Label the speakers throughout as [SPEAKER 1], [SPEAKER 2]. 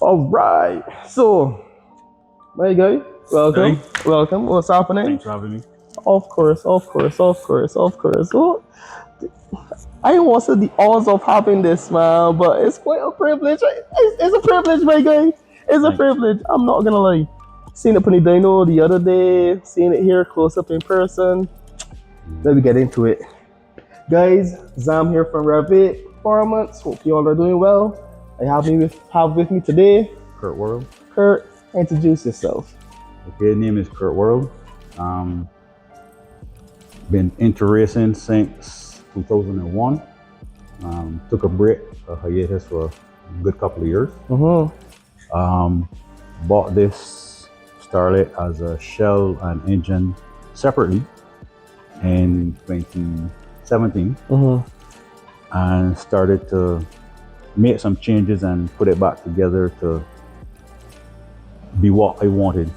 [SPEAKER 1] All right. So, my guy, welcome.
[SPEAKER 2] Hey.
[SPEAKER 1] Welcome. What's happening?
[SPEAKER 2] Thanks for having me.
[SPEAKER 1] Of course. So, I don't want to say the odds of having this, man, but it's quite a privilege. It's a privilege, my guy. It's a
[SPEAKER 2] Thanks.
[SPEAKER 1] privilege. I'm not gonna lie. Seeing it on the dyno the other day, seeing it here close up in person. Let me get into it. Guys, Zam here from Rev8Performance. Hope you all are doing well. I have with me today
[SPEAKER 2] Kurt World.
[SPEAKER 1] Kurt. Introduce yourself.
[SPEAKER 2] Okay, name is Kurt World. Been into racing since 2001. Took a break, a hiatus for a good couple of years. Bought this Starlet as a shell and engine separately in 2017 and started to make some changes and put it back together to be what I wanted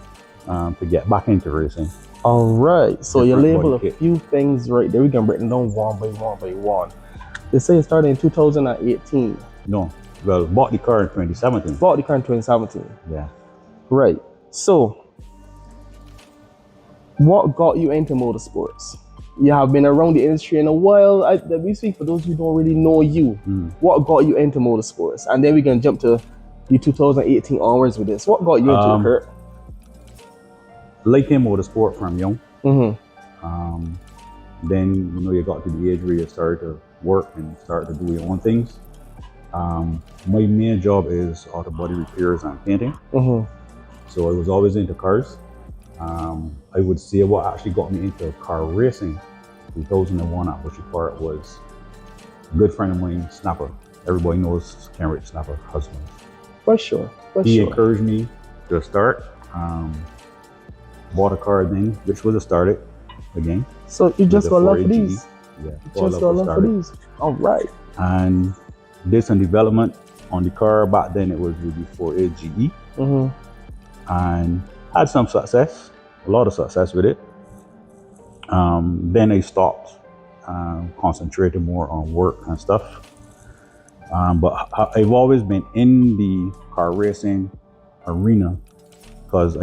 [SPEAKER 2] to get back into racing.
[SPEAKER 1] All right, so you
[SPEAKER 2] Different
[SPEAKER 1] label a
[SPEAKER 2] body kit.
[SPEAKER 1] few things right there. We can break them down one by one. They say it started in 2018.
[SPEAKER 2] No, well, bought the car in 2017.
[SPEAKER 1] Bought the car in 2017.
[SPEAKER 2] Yeah.
[SPEAKER 1] Right. So, what got you into motorsports? You have been around the industry in a while. We speak for those who don't really know you. What got you into motorsports? And then we can jump to the 2018 onwards with this. What got you into it, Kurt?
[SPEAKER 2] Liking motorsport from young. Then you got to the age where you start to work and start to do your own things. My main job is auto body repairs and painting. So I was always into cars. I would say what actually got me into car racing 2001 at Bushy Park was a good friend of mine, Snapper. Everybody knows Kenrick Snapper, husband.
[SPEAKER 1] For sure.
[SPEAKER 2] He encouraged me to start. Bought a car then, which was a Starlet again.
[SPEAKER 1] So you just got love for these?
[SPEAKER 2] Yeah,
[SPEAKER 1] Just got love for these. All right.
[SPEAKER 2] And did some development on the car. Back then it was with the 4A GE. And had some success, a lot of success with it. Then I stopped, concentrated more on work and stuff. But I've always been in the car racing arena because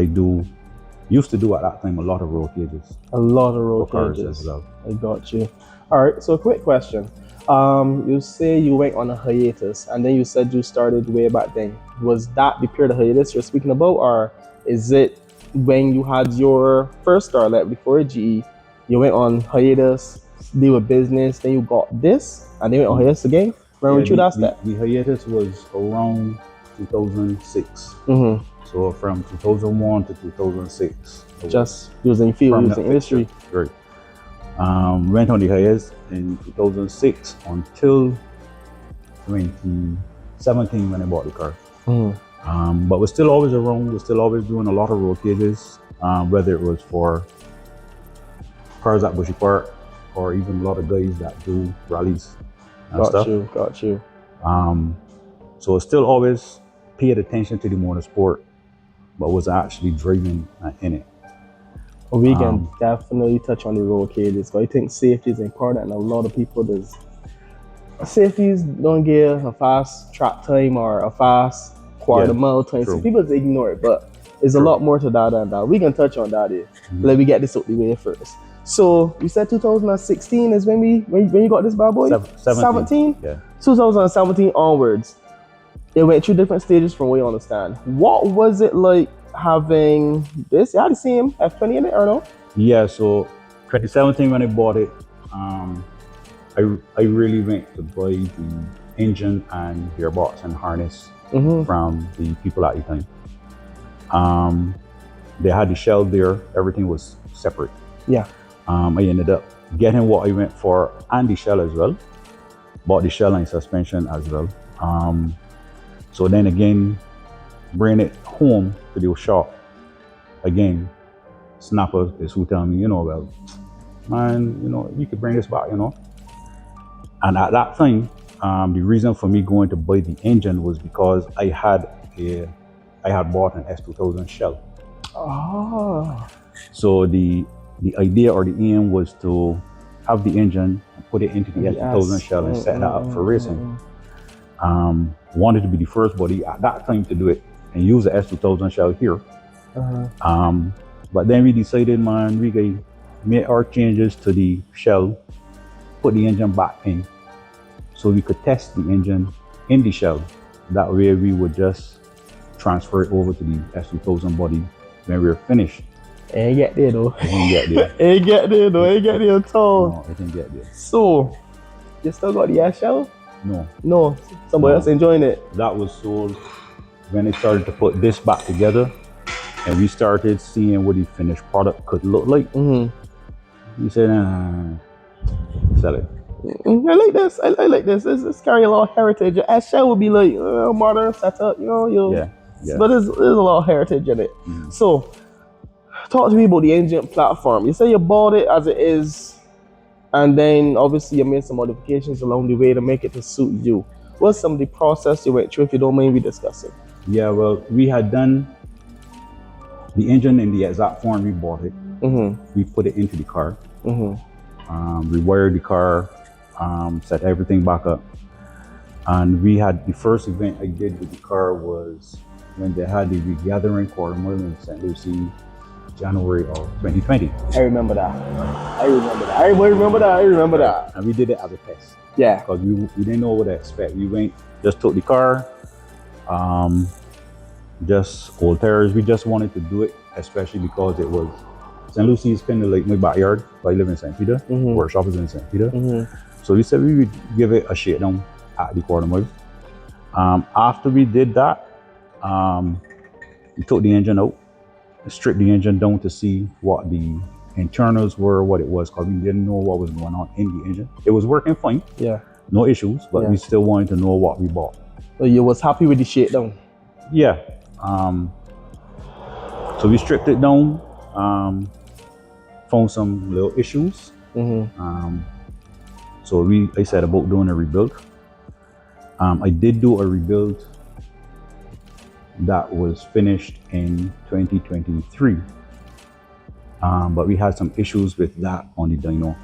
[SPEAKER 2] used to do at that time a lot of road cages.
[SPEAKER 1] A lot of road
[SPEAKER 2] cars
[SPEAKER 1] cages.
[SPEAKER 2] as well.
[SPEAKER 1] I got you. All right, so quick question. You say you went on a hiatus and then you said you started way back then. Was that the period of hiatus you're speaking about, or is it when you had your first Starlet before GE, you went on hiatus, deal with business, then you got this, and then you went on hiatus again? Remember you that's that?
[SPEAKER 2] The hiatus was around 2006. So from 2001 to 2006.
[SPEAKER 1] Just using field, using industry.
[SPEAKER 2] Right. Went on the hiatus in 2006 until 2017 when I bought the car. But we're still always around, we're still always doing a lot of road cages, whether it was for cars at Bushy Park or even a lot of guys that do rallies and stuff.
[SPEAKER 1] Got you.
[SPEAKER 2] So still always paid attention to the motorsport, but was actually driving in it.
[SPEAKER 1] We can definitely touch on the road cages, but I think safety is important, and a lot of people safeties don't give a fast track time or a fast quarter mile time. So people just ignore it, but there's a lot more to that than that. We can touch on that here. Let me get this out the way first. So you said 2016 is when you got this bad boy? 17?
[SPEAKER 2] Yeah.
[SPEAKER 1] 2017 onwards. It went through different stages from what you understand. What was it like having this? You had the same F20 in it or no?
[SPEAKER 2] Yeah, so 2017 when I bought it, I really went to buy the engine and gearbox and harness from the people at the time. They had the shell there, everything was separate.
[SPEAKER 1] Yeah.
[SPEAKER 2] I ended up getting what I went for and the shell as well. Bought the shell and suspension as well. So then again, bring it home to the shop. Again, Snapper is who tell me, well, man, you could bring this back, And at that time, the reason for me going to buy the engine was because I had bought an S2000 shell. So the idea or the aim was to have the engine and put it into the S2000 shell and set that up for racing. Wanted to be the first body at that time to do it and use the S2000 shell here. But then we decided, man, we could make our changes to the shell, put the engine back in, so we could test the engine in the shell. That way we would just transfer it over to the S2000 body when we were finished.
[SPEAKER 1] Ain't get there though.
[SPEAKER 2] It didn't get there.
[SPEAKER 1] Ain't get there though. Ain't get there at all.
[SPEAKER 2] No, it didn't get there.
[SPEAKER 1] So, you still got the S shell?
[SPEAKER 2] No.
[SPEAKER 1] No. Somebody else enjoying it?
[SPEAKER 2] That was sold when they started to put this back together, and we started seeing what the finished product could look like. We said, sell it.
[SPEAKER 1] I like this. I like this. It's carrying a lot of heritage. S shell would be like modern setup, you know.
[SPEAKER 2] Yeah.
[SPEAKER 1] But there's a lot of heritage in it. So, talk to me about the engine platform. You say you bought it as it is, and then obviously you made some modifications along the way to make it to suit you. What's some of the process you went through, if you don't mind me discussing?
[SPEAKER 2] Yeah, well, we had done the engine in the exact form we bought it. We put it into the car. We wired the car, set everything back up. And we had the first event I did with the car was when they had the regathering quarter mile in St. Lucie, January of 2020.
[SPEAKER 1] I remember that. I remember that.
[SPEAKER 2] And we did it as a test.
[SPEAKER 1] Yeah.
[SPEAKER 2] Because we didn't know what to expect. We just took the car, just old tires. We just wanted to do it, especially because it was, St. Lucie is kind of like my backyard. I live in St. Peter, workshop is in St. Peter. So we said we would give it a shakedown at the quarter mile. After we did that, we took the engine out, stripped the engine down to see what the internals were, what it was, because we didn't know what was going on in the engine. It was working fine, no issues, but we still wanted to know what we bought.
[SPEAKER 1] So you was happy with the shakedown?
[SPEAKER 2] Yeah. So we stripped it down, found some little issues. So I said about doing a rebuild. I did do a rebuild that was finished in 2023. But we had some issues with that on the dyno.